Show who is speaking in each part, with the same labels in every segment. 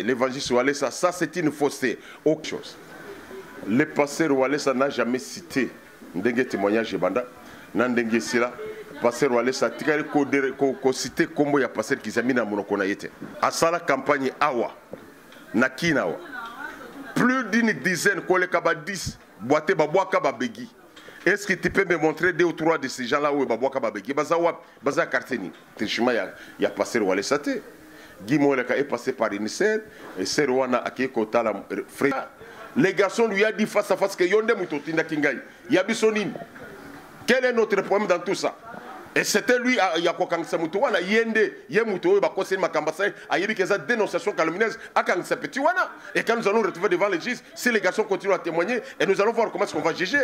Speaker 1: l'évangile Walesa, ça c'est une fausseté. Autre chose. Le pasteur Walesa n'a jamais cité Ndenge témoignage de Banda, Nandenge Sila, pasteur Walesa, Tikari ko cité Kombo ya pasteur Kizamina Monokona Yete. À ça la campagne Awa, Nakinawa. Plus d'une dizaine, Kolekaba 10, Boite Babouaka Babegi. Est-ce que tu peux me montrer 2 ou 3 de ces gens-là où Babouaka Babegi? Baza Karteni, Tishima ya pasteur Walesa te. Guy Moleka est passé par une sœur, et Serwana Akeko Tala frère. Les garçons lui a dit face à face que Yonde Moutotinda Kingai, Yabisonine. Quel est notre problème dans tout ça? Et c'était lui, Yakokangsa Moutouana, Yende, Yemoutou, Bakosé Makambasa, Ayibikeza, dénonciation calomnieuse, Akangsa Petiwana. Et quand nous allons retrouver devant les juges, si les garçons continuent à témoigner, et nous allons voir comment est-ce qu'on va juger.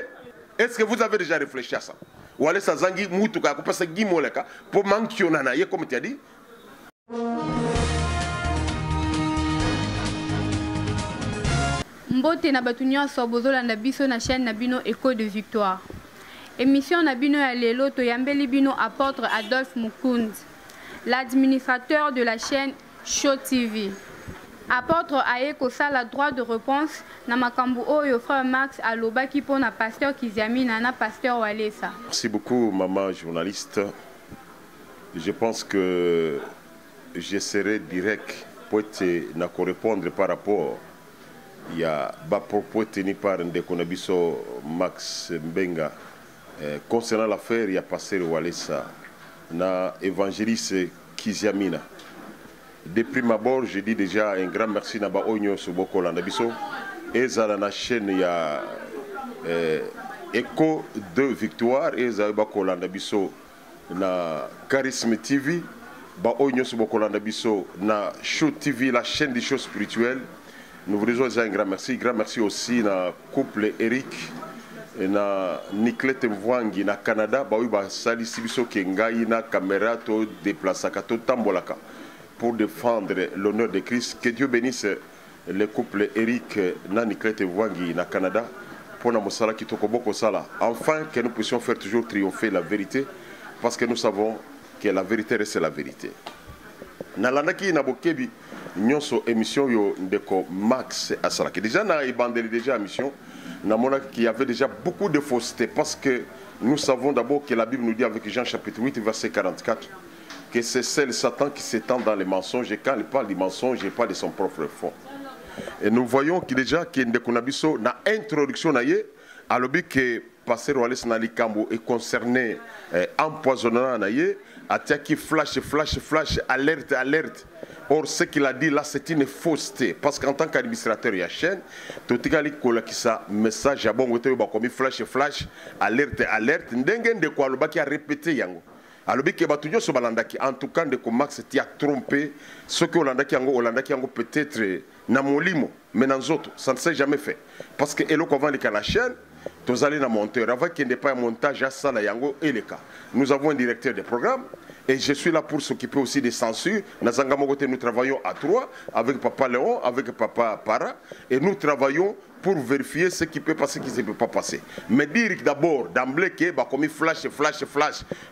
Speaker 1: Est-ce que vous avez déjà réfléchi à ça? Ou allez Sazangi Moutouka, parce que Guy Moleka, pour Mankionana, comme tu as dit.
Speaker 2: Mbote na batunia sobozola na biso na chaîne Nabino Écho de Victoire. Émission Nabino ya lelo to yambeli bino apôtre Adolphe Mukund, l'administrateur de la chaîne Show TV. Apôtre aye kosala droit de réponse na makambu oyo frère Max alobaki pona pasteur Kizamina na pasteur Walesa.
Speaker 1: Merci beaucoup maman journaliste. Je pense que je serai direct pour te répondre par rapport il y a des propos tenus par Ndekonabiso Max Mbenga concernant l'affaire. Il y a passé le Walesa na évangéliste Kizamina. Depuis ma bord, je dis déjà un grand merci à Baonyo Suboko Landabiso et à la chaîne il y a Écho de Victoire et à Bako Landabiso na Charisme TV, Baonyo Suboko Landabiso na Show TV, la chaîne des choses spirituelles. Nous vous disons un grand merci. Grand merci aussi à couple Eric et à Nicolette Mwangi na Canada. Bah oui, bah sali sibiso kengai na caméra to déplacaka to tambolaka pour défendre l'honneur de Christ. Que Dieu bénisse le couple Eric na Nicolette Mwangi na Canada pour na mosala kitoko boko sala. Enfin que nous puissions faire toujours triompher la vérité parce que nous savons que la vérité reste la vérité. Nalandaki na bokebi nyonso émission yo ndeko Max Asalaki. Déjà na ibandeli déjà émission na mona qu'il y avait déjà beaucoup de fausseté parce que nous savons d'abord que la Bible nous dit avec Jean chapitre 8 verset 44 que c'est celle Satan qui s'étend dans les mensonges et quand il parle du mensonge il parle de son propre fond. Et nous voyons que déjà que ndeko nabiso na introduction na ye alobi que pasteur Walesa na likambo est concerné empoisonnant na ye atiaki flash, alerte, alerte. Or, ce qu'il a dit là, c'est une fausseté. Parce qu'en tant qu'administrateur, il y a chaîne, tout le qui ça message à bon côté, comme flash, alerte, alerte. N'dengen de quoi le baki a répété yango. Alors que batunyo so balandaki. En tout cas, de Max t'y a trompé. Ce que Holandaki yango peut-être na molimo, mais dans autres, ça ne s'est jamais fait. Parce que elo avant la chaîne. Tous allez dans monteur. Avant qu'il n'y ait pas un montage à ça, et les cas. Nous avons un directeur de programme et je suis là pour s'occuper aussi des censures. Nous travaillons à 3 avec Papa Léon, avec Papa Para et nous travaillons pour vérifier ce qui peut passer et ce qui ne peut pas passer. Mais dire d'abord, d'emblée, que comme flash,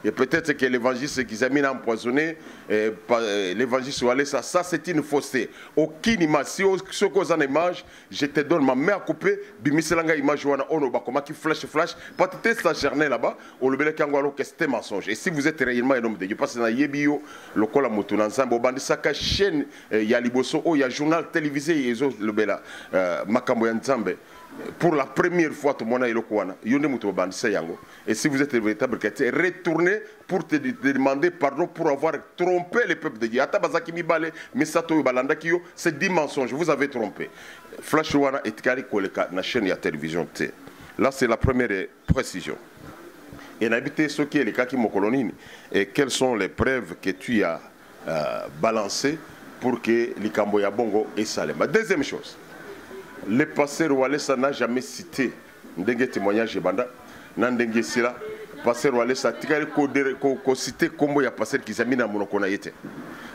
Speaker 1: et peut-être que l'évangile qui s'est mis à empoisonner, l'évangile sur Walesa, ça c'est une fausseté. Aucune image, si ce qu'on en image, je te donne ma main à couper, bimiselanga image wana ono bakoma qui flash, peut-être ça gerné là-bas, au lebele kangwalo que c'était mensonge. Et si vous êtes réellement un homme de Dieu, parce que na yebio, le kola mutuna nzambo bandi saka chaîne ya liboso o ya journal télévisé yezo lebela makambo ya nzambo. Pour la première fois, tout le monde est là. Et si vous êtes le véritable chrétien, retournez pour te demander pardon pour avoir trompé le peuple de Dieu. C'est 10 mensonges, vous avez trompé. Flash Wana et Tikari Koleka, la chaîne et la télévision. Là, c'est la première précision. Et n'habitez ce qui est le cas qui m'ont colonie. Et quelles sont les preuves que tu as balancées pour que les Camboya Bongo et Salem. Deuxième chose. Le pasteur Walesa n'a jamais cité Ndenge témoignage de Banda, Nandenge Sila, pasteur Walesa, Tikari ko cité Kombo ya pasteur Kizamina Monokona Yete.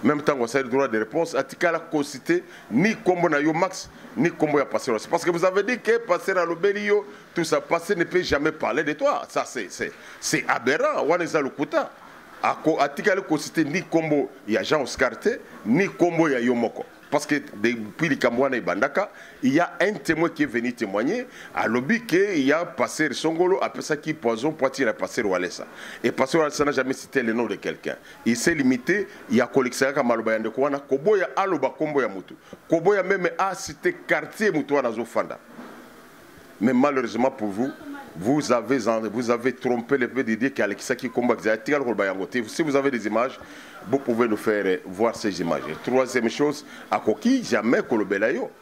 Speaker 1: Même temps qu'on a le droit de réponse, Atikala ko cité ni Kombo na yo Max, ni Kombo ya pasteur Walesa. Parce que vous avez dit que pasteur Alobelio, tout ça, pasteur ne peut jamais parler de toi. Ça c'est aberrant, Waneza Lukuta. Atikala ko cité ni Kombo ya Jean Oscar T, ni Kombo ya Yomoko. parce que depuis les Kambouana et Bandaka, il y a un témoin qui est venu témoigner à l'objet qu'il y a Passer Songolo, après ça qui poison, Poitiers, Passer Walesa. Et Passer Walesa n'a jamais cité le nom de quelqu'un. Il s'est limité, il y a collectionné comme Maloba Yande Kouana, Koboya Aloba Komboya Moutou. Koboya même a cité quartier Moutouana Zofanda. Mais malheureusement pour vous, vous avez trompé le peu d'idées qu'Alexia qui combat. Si vous avez des images, vous pouvez nous faire voir ces images. Troisième chose, à Koki, jamais Kolobelayo.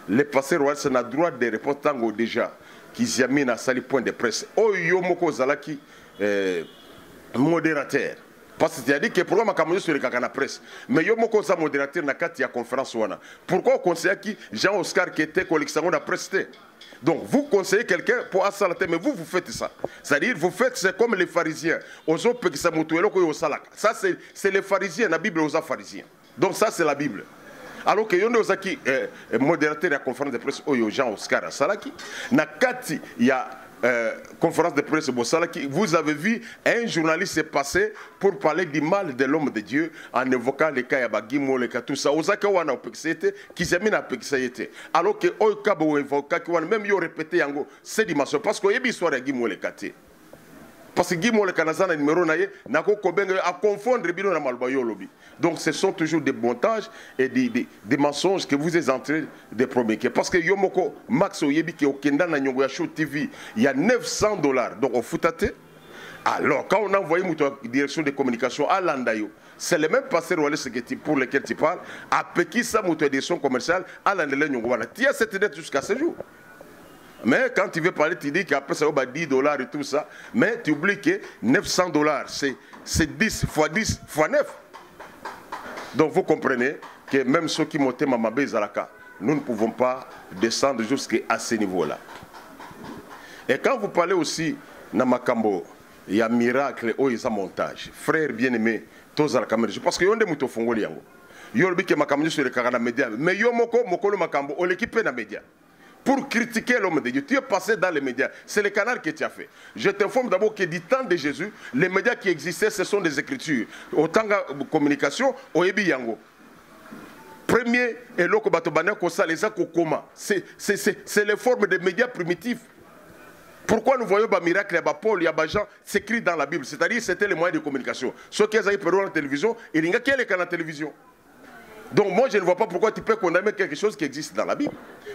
Speaker 1: Les passés royaux n'a droit de répondre tango déjà qu'ils y a mis dans sali point de presse. Oh Yomoko Zalaki, modérateur. Parce que tu as dit que pourquoi ma caméra sur la presse. Mais Yomoko Zalaki modérateur n'a qu'à conférence. Pourquoi on conseille qui Jean-Oscar qui était collectionneur de la presse? Donc vous conseillez quelqu'un pour assalater, mais vous faites ça. C'est-à-dire vous faites, c'est comme les pharisiens. Ça c'est les pharisiens, la Bible aux pharisiens. Donc ça c'est la Bible. Alors que yon ozaki modérateur de la conférence de presse oyo Jean Oscar Salaki, na kati il y a conférence de presse Bossalaki, vous avez vu un journaliste se passer pour parler du mal de l'homme de Dieu en évoquant les cas Yabagimo, les cas tout ça. Osaka wana opexete, qui s'amène à pexete. Alors que Oikabo évoquent qui wana même yo répété yango, c'est dimanche parce que yebi soir Gimo le kate. Parce que Guimo le Kanazana numéro naye nako kobenga à confondre bino na malbayo lobi. Donc ce sont toujours des montages et des mensonges que vous êtes en train de promettre. Parce que Yomoko Max Oyebi qui au Kenda na Nyongo Show TV, il y a $900 donc au foutate. Alors quand on a envoyé la direction de communication à Landayo, c'est le même pasteur pour lequel tu parles, à Pekissa la direction commerciale à Landayo Nyongo. Tu as cette dette jusqu'à ce jour. Mais quand tu veux parler, tu dis qu'après ça va $10 et tout ça. Mais tu oublies que $900, c'est 10 fois 10 fois 9. Donc vous comprenez que même ceux qui montent Mamabé Zalaka, nous ne pouvons pas descendre jusqu'à ce niveau-là. Et quand vous parlez aussi dans Makambo, il y a miracle, il y a montage. Frères bien-aimés, tous à la caméra. Parce que y a des moutons fongoli. Il y a des Makambo sur les carans médias. Mais il y a Moko Makambo, on l'équipe dans les médias. Pour critiquer l'homme de Dieu, tu es passé dans les médias. C'est le canal que tu as fait. Je t'informe d'abord que du temps de Jésus, les médias qui existaient, ce sont des écritures. Autant de communication, au Ebi Yango. Premier, et l'autre, c'est les formes des médias primitifs. Pourquoi nous voyons des miracles, il y a Paul, il y a des gens, c'est écrit dans la Bible. C'est-à-dire c'était les moyens de communication. Ceux qui ont été dans la télévision, il y a quel est la télévision. Donc moi je ne vois pas pourquoi tu peux condamner quelque chose qui existe dans la Bible.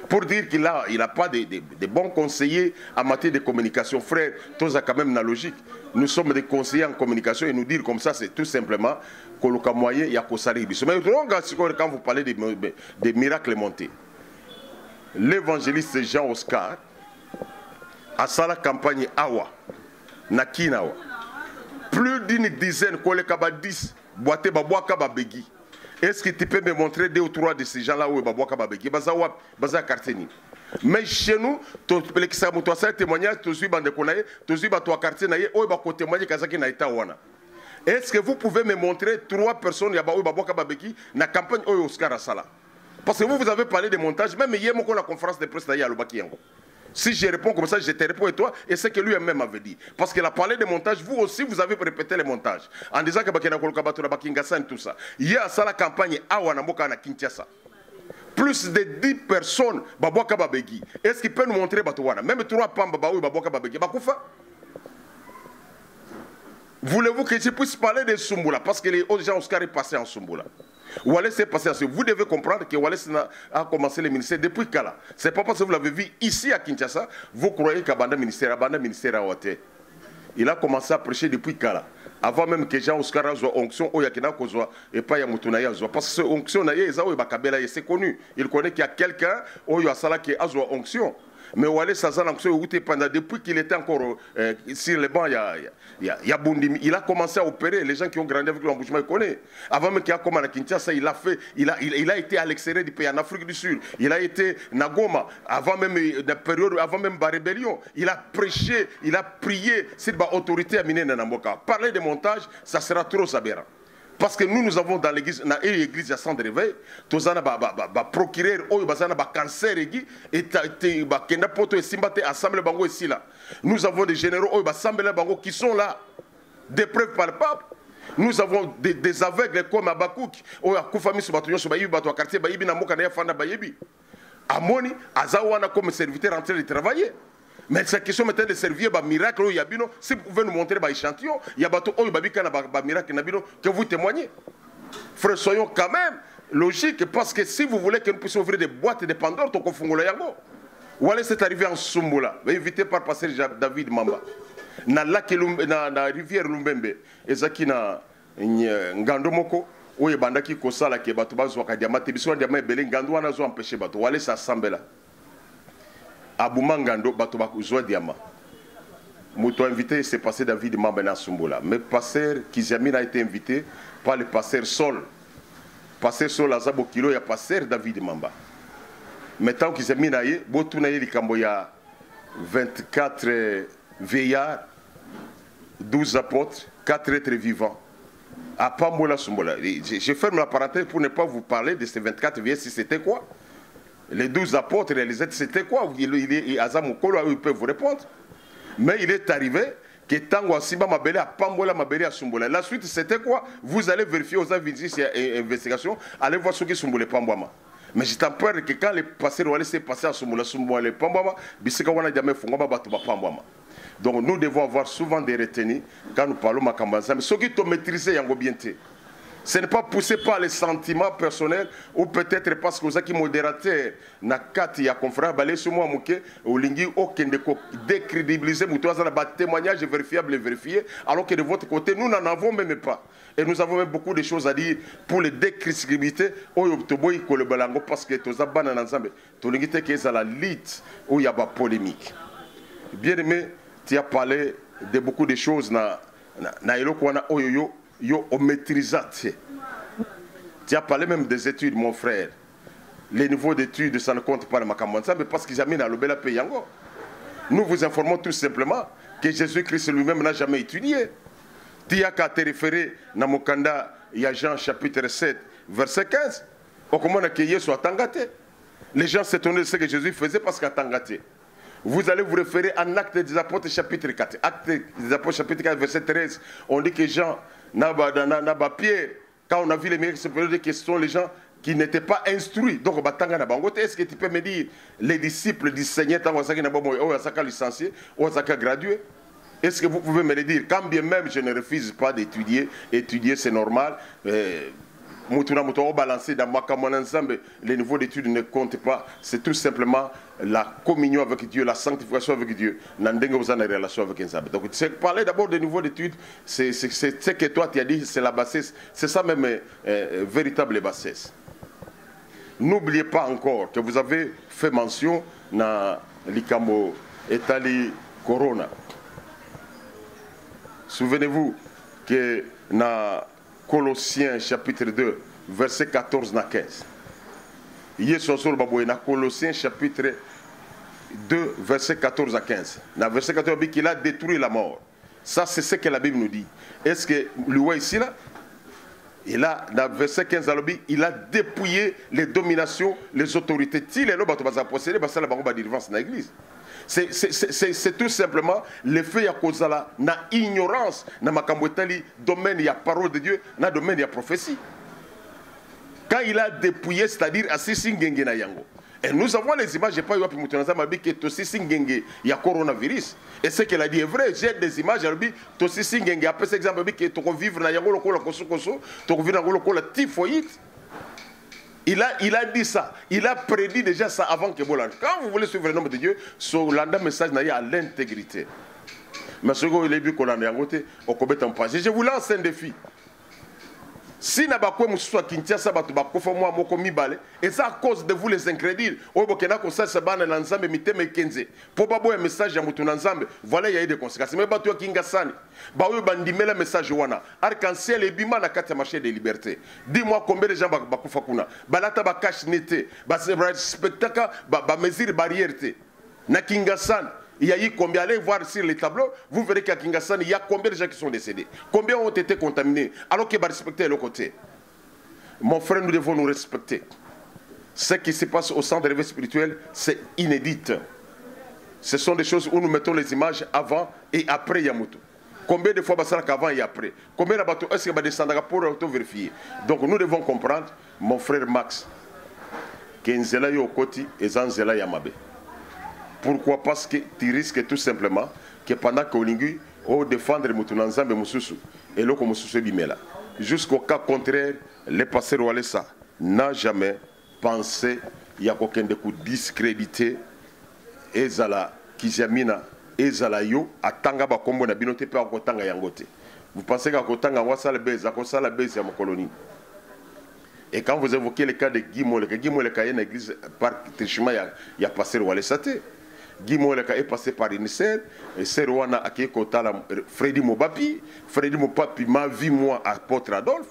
Speaker 1: Pour dire qu'il n'a pas de bons conseillers en matière de communication. Frère, tout ça quand même la logique. Nous sommes des conseillers en communication et nous dire comme ça, c'est tout simplement que le moyen, il y a qu'au salaire. Mais quand vous parlez des miracles montés, l'évangéliste Jean-Oscar a sa la campagne Awa, Nakinawa. Plus d'une dizaine, kolekaba 10, boite babouaka babegi. Est-ce que tu peux me montrer 2 ou 3 de ces gens-là où babouaka babegi? Baza Karteni. Mais chez nous, tu as témoignage, tu as bande konaye, tu as toi quartier naye, où ba côté témoigner kazaki na itawana. Est-ce que vous pouvez me montrer 3 personnes yaba où babouaka babegi na campagne où Oscar Asala? Parce que vous avez parlé de montage, même hier mon la conférence de presse d'ailleurs à l'Obakiyango. Si je réponds comme ça, je te réponds et toi, et c'est ce que lui-même avait dit. Parce qu'il a parlé de montage, vous aussi, vous avez répété les montages. En disant que Bakina Kolokabato, Bakingasa et tout ça. Il y a ça la campagne Awanamoka na Kinshasa. Plus de 10 personnes, Babouaka Babegi. Est-ce qu'il peut nous montrer Batouana? Même 3 Pamba Baou, Babouaka Babegi. Bakoufa? Voulez-vous que je puisse parler de Sumbula? Parce que les autres gens Oscar est passé en Sumbula. Wallace est passé à ce. Vous devez comprendre que Wallace a commencé le ministère depuis Kala. Ce n'est pas parce que vous l'avez vu ici à Kinshasa, vous croyez qu'Abanda ministère a ôté. Il a commencé à prêcher depuis Kala. Avant même que Jean Oscar ait onction, et pas Yamutunaya. Parce que onction, c'est connu. Il connaît qu'il y a quelqu'un qui a onction. Mais Wallace a pendant depuis qu'il était encore sur les bancs, il a commencé à opérer. Les gens qui ont grandi avec l'embouchement, ils connaissent. Avant même qu'il a commencé à Kinshasa, il a été à l'extérieur du pays, en Afrique du Sud. Il a été à Goma, avant même la période, avant même la rébellion. Il a prêché, il a prié sur l'autorité à Mine Namboka. Parler de montage, ça sera trop aberrant. Parce que nous avons dans l'église, dans l'église à centre de réveil, tous les procureurs, les cancer, nous avons des généraux qui sont là, des preuves palpables. Nous avons des aveugles comme Abakouk. Oh, Koufami Soubatonyo Soubaïbi, Bato quartier Baïbi, Namoka Fanda Baïbi. Amoni, Azawana comme serviteur en train de travailler. Mais cette question maintenant de servir un miracle, si vous pouvez nous montrer un échantillon, il y a un miracle que vous témoignez. Frère, soyons quand même logiques, parce que si vous voulez que nous puissions ouvrir des boîtes de Pandore, ton Konfongola Yango. Ou allez c'est arrivé en Sumboula, invité par pasteur David Mamba. Na rivière Lumbembe, ezaki na Ngandomoko, où est bandaki kosala ke bato bazwaka diamant, biso diamant ebele ngando wana zo empêcher bato, ou allez s'assembler. Aboumangando, bato bakuzwa diamant. Mouto invité, c'est pasteur David Mamba na Sumboula. Mais pasteur Kiziamine a été invité par le pasteur Sol. Pasteur Sol Azabo Kilo, il y a pasteur David Mamba. Maintenant Kiziamine a eu, Botouna y a 24 veillards, 12 apôtres, 4 êtres vivants. À Pambola Sumbola. Je ferme la parenthèse pour ne pas vous parler de ces 24 veillards, si c'était quoi. Les 12 apôtres réalisés, c'était quoi? Azamukolo, ils peuvent vous répondre. Mais il est arrivé que Tango Simba Mabele à Pambola Mabele à Sumbola. La suite, c'était quoi? Vous allez vérifier aux investigations, allez voir ce qui est Sumbola Pambouama. Mais j'ai peur que quand les passeurs vont laisser passer à Sumbola Pambouama, Bisseka Wana Diamé Fongaba Batuba Pambouama. Donc nous devons avoir souvent des retenues quand nous parlons Makambanza. Mais ce qui est maîtrisé, Yango Bienté. Ce n'est pas poussé par les sentiments personnels ou peut-être parce que vous avez modérateur na kati ya confrère balé sur moi mouké ou lingi aucun décrédibiliser moutoisa na témoignage vérifiable et vérifié alors que de votre côté nous n'en avons même pas et nous avons même beaucoup de choses à dire pour les décrédibilité au toboy ko le balango parce que toza bana na nzambe to lingi te que ça la lit où il y a pas polémique. Bien aimé, tu as parlé de beaucoup de choses na eloko wana oyoyo yo au maîtrisate. Tu as parlé même des études, mon frère. Les niveaux d'études, ça ne compte pas le Makamonsa, mais parce qu'ils amènent à l'Obela Peyango. Nous vous informons tout simplement que Jésus-Christ lui-même n'a jamais étudié. Tu as qu'à te référer dans Mokanda, il y a Jean chapitre 7, verset 15. Au comment on a qu'il soit tangate. Les gens s'étonnaient de ce que Jésus faisait parce qu'il a tangate. Vous allez vous référer à Actes des Apôtres chapitre 4. Actes des Apôtres chapitre 4, verset 13. On dit que Jean, Pierre, quand on a vu les miracles, c'est pour dire que ce sont les gens qui n'étaient pas instruits. Donc, est-ce que tu peux me dire, les disciples du Seigneur, licencié, ou gradué? Est-ce que vous pouvez me le dire? Quand bien même je ne refuse pas d'étudier, étudier c'est normal. Balancer dans les niveaux d'études ne comptent pas. C'est tout simplement la communion avec Dieu, la sanctification avec Dieu. Relation avec donc, parler d'abord des niveaux d'études, c'est ce que toi tu as dit, c'est la bassesse. C'est ça même, véritable bassesse. N'oubliez pas encore que vous avez fait mention dans l'Ikamo Etali Corona. Souvenez-vous que dans Colossiens chapitre 2, verset 14 à 15. Colossiens chapitre 2, verset 14 à 15. Dans verset 14, il dit qu'il a détruit la mort. Ça, c'est ce que la Bible nous dit. Est-ce que lui voit ici là? Et là, dans verset 15, il a dépouillé les dominations, les autorités. C'est tout simplement l'effet à cause de la ignorance dans ma cambouetali, domaine il y a parole de Dieu, dans le domaine il y a prophétie. Quand il a dépouillé, c'est-à-dire à Sisingenge na yango. Et nous avons les images, je n'ai pas eu à Pimoutonazam, que Tosisingenge, il y a coronavirus. Et ce qu'elle a dit est vrai, j'ai des images, elle dit Tosisingenge, après cet exemple, que tu vivre dans yango lokola kosokoso, tu vivre dans lokola typhoïde. Il a dit ça, il a prédit déjà ça avant que Bolan. Quand vous voulez suivre le nom de Dieu, sur l'anda message n'a à l'intégrité. Mais ce que vous vu qu'on a côté, au Kobet en page. Je vous lance un défi. Si n'a pas quoi moussou Kinshasa batuba kofa moi moko mibale et ça à cause de vous les incrédules au bokena ko ça bana na nzambe miteme kenze pour pas boya message ya mutu na nzambe voilà il y a des conséquences mais batu kinga sani ba oyo bandimela message wana arc-en-ciel et bima na kati ya marché de liberté dis-moi combien de gens bakufa kuna balata ba cache nete ba spectacle ba mesure barrière te na kinga sani. Il y a eu combien? Allez voir sur les tableaux, vous verrez qu'à Kingassan, il y a combien de gens qui sont décédés. Combien ont été contaminés, alors qu'il va respecter le côté. Mon frère, nous devons nous respecter. Ce qui se passe au centre de réveil spirituel, c'est inédit. Ce sont des choses où nous mettons les images avant et après Yamutu. Combien de fois ça qu'avant et après? Combien de bateaux est-ce que va descendre pour auto-vérifier? Donc nous devons comprendre, mon frère Max, que Nzela yo koti et Nzela yamabe. Pourquoi? Parce que tu risques tout simplement que pendant que Olingi au défendre Moutounanzambe Moussousou et l'eau comme Moussoussou Bimela. Jusqu'au cas contraire, le pasteur Walesa n'a jamais pensé qu'il y a aucun de coups discrédité Ezala Kizamina Ezala yo atanga ba kombo na binote pe akotanga yangote. Vous pensez qu'akotanga wasala beza akosala beza ya colonie. Et quand vous évoquez le cas de Guy Moleka est une église par trichement il y a pasteur Walesa te. Guy Moleka est passé par une sœur, et sœur Wana a qui Freddy Mobapi m'a vu moi apôtre Adolphe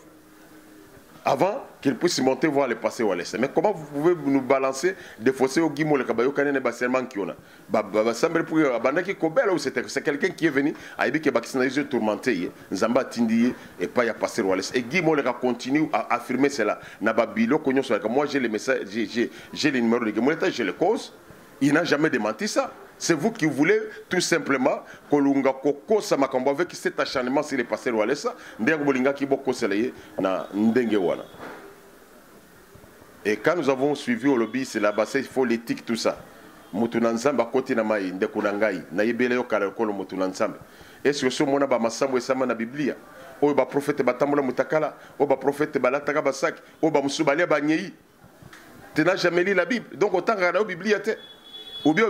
Speaker 1: avant qu'il puisse monter voir le passé Walesa. Mais comment vous pouvez nous balancer des fossés au Guy Moleka bayo kanene baserment qui on a semble pour bandaki kobela ou c'est quelqu'un qui est venu a dit que bakisina yeux tourmenté nzamba tindi et pas ya passer Walesa. Et Guy Moleka continue à affirmer cela na babilo konyo so moi j'ai les messages j'ai les numéros de Guy Moleka, je les cause. Il n'a jamais démenti ça. C'est vous qui voulez tout simplement que l'unga koko samakambo avec cet acharnement sur les pasteurs Walesa, ndengo bolinga ki boko seleye na ndenge wana. Et quand nous avons suivi au lobby, c'est là-bas, il faut l'éthique tout ça. Mutunanzamba koti na mai ndekunangai na yebele yo kala kolo mutunanzamba. Est-ce que ce mona ba masambo esama na Biblia? O ba prophète batambola mutakala, o ba prophète balataka basaki, o ba musubalia ba nyei. Tu n'as jamais lu la Bible. Donc autant regarder la Bible. Ou bien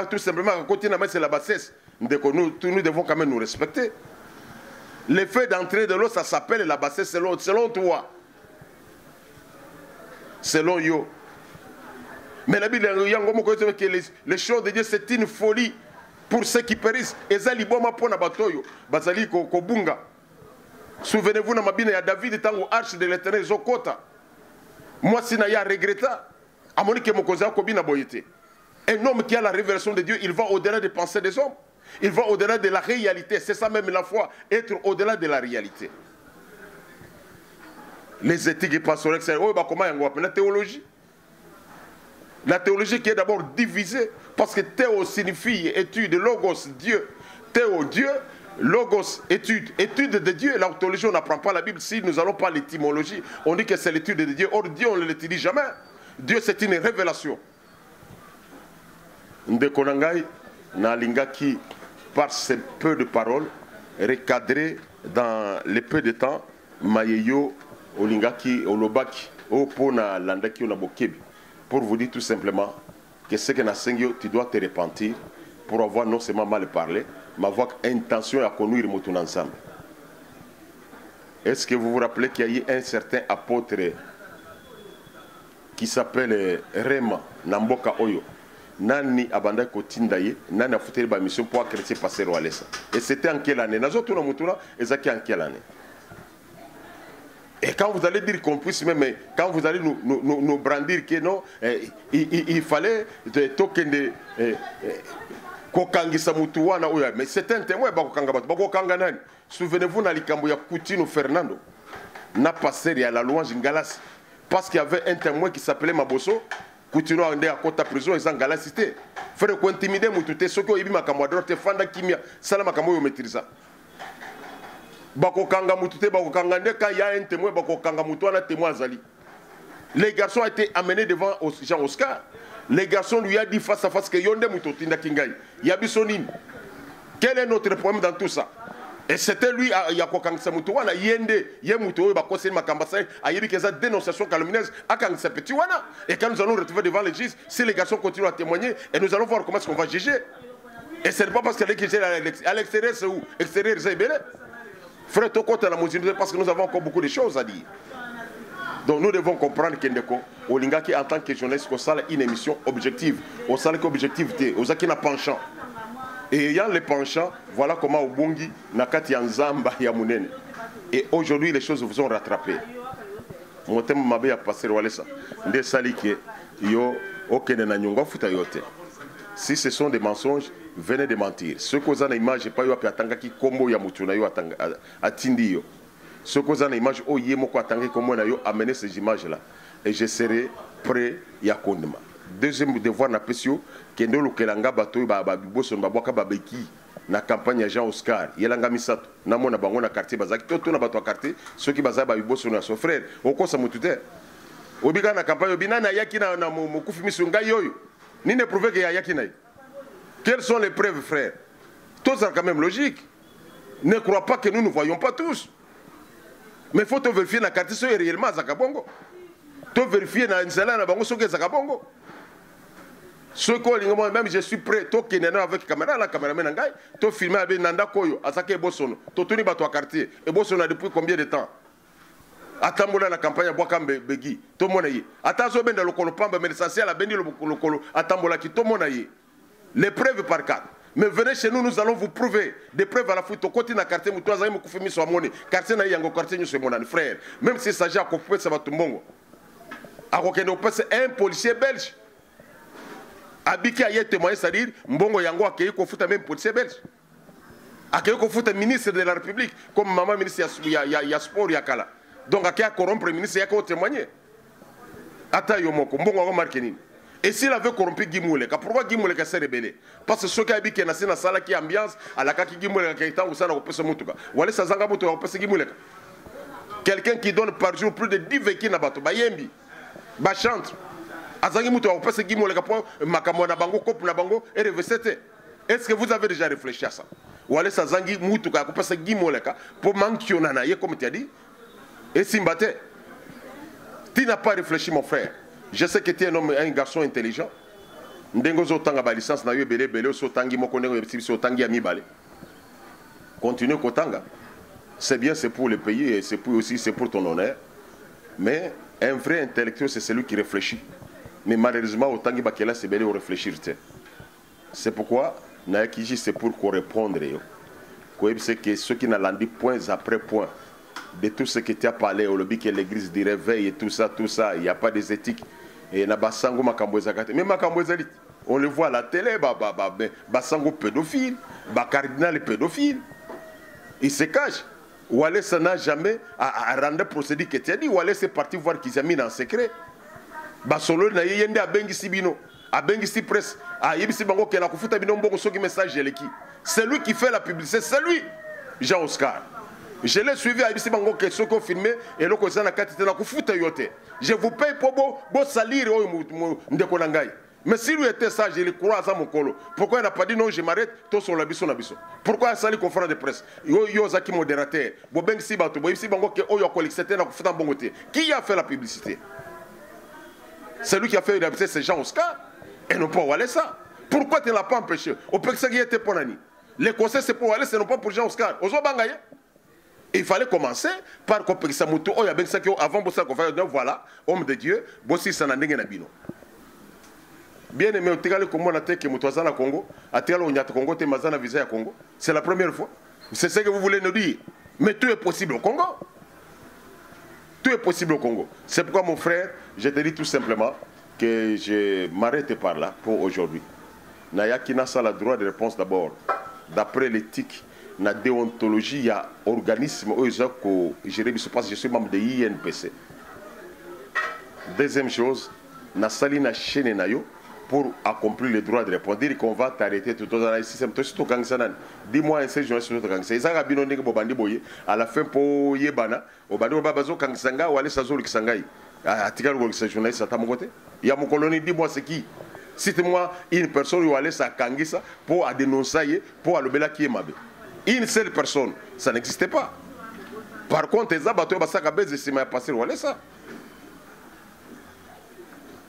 Speaker 1: tout simplement à côté de c'est la bassesse. Nous devons quand même nous respecter. L'effet d'entrée de l'eau, ça s'appelle la bassesse selon toi. Selon yo. Mais la Bible, que les choses de Dieu, c'est une folie pour ceux qui périssent. Et ça, liboma pona batoyo, bazali kobunga. Souvenez-vous, na mabine ya David tango arche de l'Éternel zokota. Moi, si na ya regretta, à mon que mon cousin kobina boyete. Un homme qui a la révélation de Dieu, il va au-delà des pensées des hommes. Il va au-delà de la réalité. C'est ça même la foi, être au-delà de la réalité. Les éthiques et pastorales, c'est comment on appelle la théologie. La théologie qui est d'abord divisée, parce que théo signifie étude, logos, Dieu. Théo, Dieu, logos, étude. Étude de Dieu, la théologie, on n'apprend pas la Bible. Si nous n'allons pas l'étymologie, on dit que c'est l'étude de Dieu. Or, Dieu, on ne l'étudie jamais. Dieu, c'est une révélation. Ndekonangai Nalingaki, par ces peu de paroles, recadré dans les peu de temps, Mayeyo, Olingaki, Olobaki, Opona, Landaki, Onabokebi. Pour vous dire tout simplement que ce que Nasengyo, tu dois te repentir pour avoir non seulement mal parlé, mais avoir intention à conduire mon ensemble. Est-ce que vous vous rappelez qu'il y a eu un certain apôtre qui s'appelle Rema Namboka Oyo? Nani abanda kotindaye, nani a foutu la mission pour chrétien passer au Walesa. Et c'était en quelle année? Nazoto na mutuna, ezaki en quelle année? Et quand vous allez dire qu'on puisse même, quand vous allez nous brandir que non, il fallait token de kokangisa mutuwana oya, mais c'est un témoin bakokanga batu, bakokanga nani? Souvenez-vous na likambo ya Coutinho Fernando, na passer ya la louange Ngalas, parce qu'il y avait un témoin qui s'appelait Maboso. Coutinho ande à côté prison ils ont galacité. Frère ko intimider mututé ce que ibi makamwa droite fanda kimia sala makamwa yo maîtriser. Bako kanga mututé bako kanga nde quand il y a un témoin bako kanga mutuana témoin azali. Les garçons ont été amenés devant Jean Oscar. Les garçons lui a dit face à face que yonde mutotinda kingai. Yabisonine. Quel est notre problème dans tout ça? Et c'était lui, il y a quoi quand ça moutoua, yende, yemuto, bah conseiller ma cambassade, a eu des dénonciations calomnieuses, à quand ça petit wana. Et quand nous allons retrouver devant les juges, si les garçons continuent à témoigner, et nous allons voir comment est-ce qu'on va juger. Et ce n'est pas parce qu'elle est à l'extérieur, c'est où? Extérieur, c'est belé. Frère, tout compte à la mesure, parce que nous avons encore beaucoup de choses à dire. Donc nous devons comprendre qu'Endeko, Olingaki en tant que journaliste, qu'on sale une émission objective, on sale qu'objectivité, on sale qu'il n'a penchant. Et ayant les penchants, voilà comment au Bungi, Nakati Nzamba Yamunene. Et aujourd'hui, les choses vous ont rattrapé. Mon thème m'a bien passé au Walesa. Des saliki, yo, aucun n'anyonga futayote. Si ce sont des mensonges, venez de mentir. Ce que vous avez une image, pas yo atanga ki kombo ya mutuna yo atindi yo. Ce que vous avez une image, oh yemoko atanga kombo na yo amener ces images-là. Et je serai prêt ya kondema. Deuxième devoir na pesio kendo lukelanga bato ba biboso ba boka babeki na campagne ya Jean Oscar yelanga misato namona bango na quartier bazaki to na bato ya quartier soki bazaba ba biboso na so frère okosa mutute obika na campagne obina na yaki na mokufi miso ngai yoyo nini prouver que yaki na. Quelles sont les preuves, frère? Tout ça quand même logique. Ne crois pas que nous ne voyons pas tous. Mais il faut te vérifier dans la quartier si réellement à Zakabongo. Tu vérifier dans l'insala na bango soki Zakabongo. Ce que même je suis prêt, toi qui es avec caméra, la caméraman nangai, tu filmer avec Nanda Koyo, Asake Bosono, tu tournes dans ton quartier. Et Bosono depuis combien de temps? Atambola la campagne à Boakambe Begi, tout le monde y est. Attention, ben dans le colopamba, mais l'essentiel à Bendi le colo, Atambola qui tout le monde y est. Les preuves par quatre. Mais venez chez nous, nous allons vous prouver des preuves à la fois. Au côté d'un quartier, nous avons fait sur monnaie. Quartier n'a pas quartier, nous sommes mon frère. Même si ça s'agit à couper, ça va tout le monde. Alors que nous passons un policier belge. Abiki a été témoigné, c'est-à-dire, Mbongo Yango a créé qu'on fout même policier belge. A créé qu'on fout un ministre de la République, comme maman ministre, il y a sport, il y a Kala. Donc, à qui a corrompu le ministre, il y a qu'à témoigner. Attends, Yomoko, Mbongo a remarqué. Et s'il avait corrompu Guimouleka, pourquoi Guimouleka s'est rebellé? Parce que ceux qui habitent dans la salle qui ambiance, à la kaki Guimouleka qui est en train de se faire. Voilà, ça zanga moto, on Guimouleka. Quelqu'un qui donne par jour plus de 10 véhicules à bateau, Bayembi, Bachante. Azangi moto, on peut se Guimouleka pour Makambo Nabango, Kop Nabango et RVCT. Est-ce que vous avez déjà réfléchi à ça? Voilà, ça zangi moto, on peut se Guimouleka pour manquer Nanaye, comme tu as dit. Et Simbate, tu n'as pas réfléchi, mon frère. Je sais que tu es un garçon intelligent. Continue Kotanga. C'est bien, c'est pour le pays et c'est pour ton honneur. Mais un vrai intellectuel, c'est celui qui réfléchit. Mais malheureusement, au Tangi Bakela, c'est bien de réfléchir. C'est pourquoi, c'est pour qu'on réponde. C'est que ceux qui n'ont dit point après point de tout ce que tu as parlé, au lobby que l'église du réveil et tout ça, il n'y a pas des éthiques. Et na basango makambo ezakate mais makambo ezali on le voit à la télé basango pédophile cardinal pédophile il se cache Walé ça n'a jamais à rendre procédé que tu as dit Walé c'est parti voir qu'ils ont mis en secret basolo na yende a bengi sibino a bengi si presse a yebisi bango ke la kufuta bino mbongo soki message eleki c'est lui qui fait la publicité c'est lui Jean Oscar. Je l'ai suivi à Ibisi Bango que ceux qui ont filmé et l'autre qui a été là, je vous paye pour bon salir Ndekonangai. Mais si lui était ça, je le crois à mon colo. Pourquoi il n'a pas dit non, je m'arrête, tout sur la biso. Pourquoi il a sali conférence de presse? Yo zaki modérateur. Bobeng si bato, Ibisi Bango que Oyo Kolikete na kufuta bongote. Qui a fait la publicité? C'est lui qui a fait la publicité, c'est Jean Oscar. Et non pas Walé ça. Pourquoi tu ne l'as pas empêché? Au Pexé qui était pour Nani. Les conseils c'est pour Walé, ce n'est pas pour Jean Oscar. Ozo Bangaye. Il fallait commencer par comprendre ça moto oh y a bien ça que avant bossa qu'on fait donc voilà homme de Dieu bossi ça n'andenge na bino bien aimé otikale comme on a été que moto za na Congo atikale on nyata Congo te mazana visa ya Congo c'est la première fois c'est ce que vous voulez nous dire mais tout est possible au Congo tout est possible au Congo c'est pourquoi mon frère je te dis tout simplement que je m'arrête par là pour aujourd'hui naya kina ça la droit de réponse d'abord d'après l'éthique la déontologie, il y a organisme où je suis membre de l'INPC. Deuxième chose, na sali na chaîne nayo pour accomplir le droit de répondre. Dire qu'on va t'arrêter tout dans le système. Dis-moi un seul journaliste sur le gangsa. Ils ont bino ndenge bobandi boye à la fin pour yebana au bandi babazo kangsanga ou aller sazo kisangai. Atikal ko journaliste à mon côté. Il y a mon colonie, dis-moi c'est qui. Cite-moi une personne où aller sa kangisa pour dénoncer pour alobela qui est mabe. Une seule personne, ça n'existait pas. Par contre, les abattoirs, ça.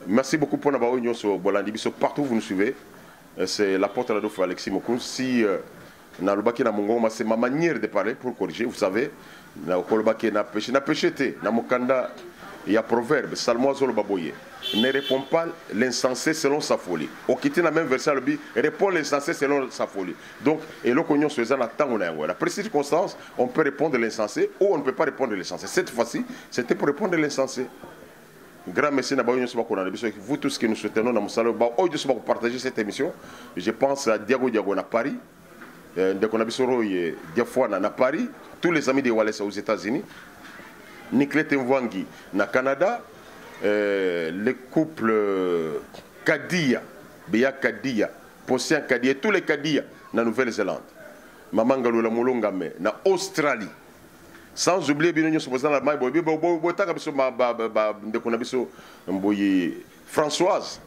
Speaker 1: Merci beaucoup pour notre union sur Bolandi. Partout où vous nous suivez, c'est la porte à la douf Alexis Mokoun. Si c'est ma manière de parler pour corriger. Vous savez, na péché, il y a un proverbe, Salmo Zolo Baboye. Ne répond pas l'insensé selon sa folie. Au quitter la même version, répond l'insensé selon sa folie. Donc, et le cognon se faisant la temps, après circonstance, on peut répondre l'insensé ou on ne peut pas répondre l'insensé. Cette fois-ci, c'était pour répondre l'insensé. Grand merci à vous tous qui nous soutenons dans mon salon. Pour partager cette émission, je pense à Diago Diago à Paris, à Paris, tous les amis de Wallace aux États-Unis, Nicolet Mwangi na Canada, le couple Kadia, Béa Kadia, Possien Kadia, tous les Kadia na Nouvelle-Zélande. Maman Ngalola Molongame, na Australie. Sans oublier bien nous sommes dans l'Allemagne, Françoise.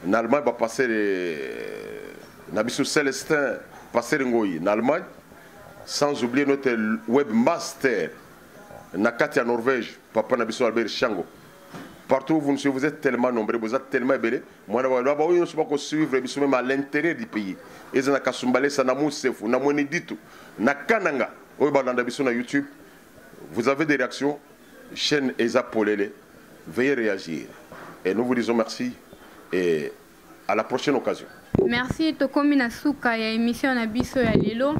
Speaker 1: En Allemagne, va passer Nabiso Célestin, passer en Allemagne. Sans oublier notre webmaster, Nakati en Norvège, Papa Nabiso Albert Chango. Partout où vous êtes tellement nombreux, vous êtes tellement belle. Moi, nous sommes suivre même à l'intérieur du pays. Et ça n'a qu'à Sumbale, ça n'a pas Sefu, n'a pas Ditu, n'a Kananga. Au sur YouTube, vous avez des réactions. Chaîne Eza Polele, veuillez réagir. Et nous vous disons merci et à la prochaine occasion.
Speaker 2: Merci, Tokomi Nasuka, ya émission Nabiso ya Lelo.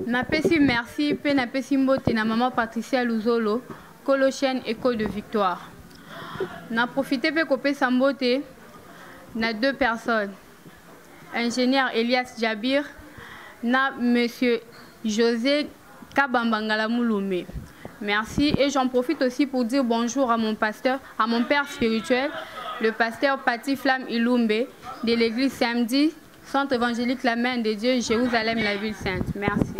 Speaker 2: Napesi merci, pe napesi mbote na maman Patricia Luzolo, Kolo chaîne Écho de Victoire. Na profité pe kopé sambote na deux personnes. Ingénieur Elias Jabir, na monsieur José Kabambangala Mouloumé. Merci et j'en profite aussi pour dire bonjour à mon pasteur, à mon père spirituel, le pasteur Pati Flamme Ilumbe de l'église Samedi, Centre évangélique La Main de Dieu, Jérusalem, la ville sainte. Merci.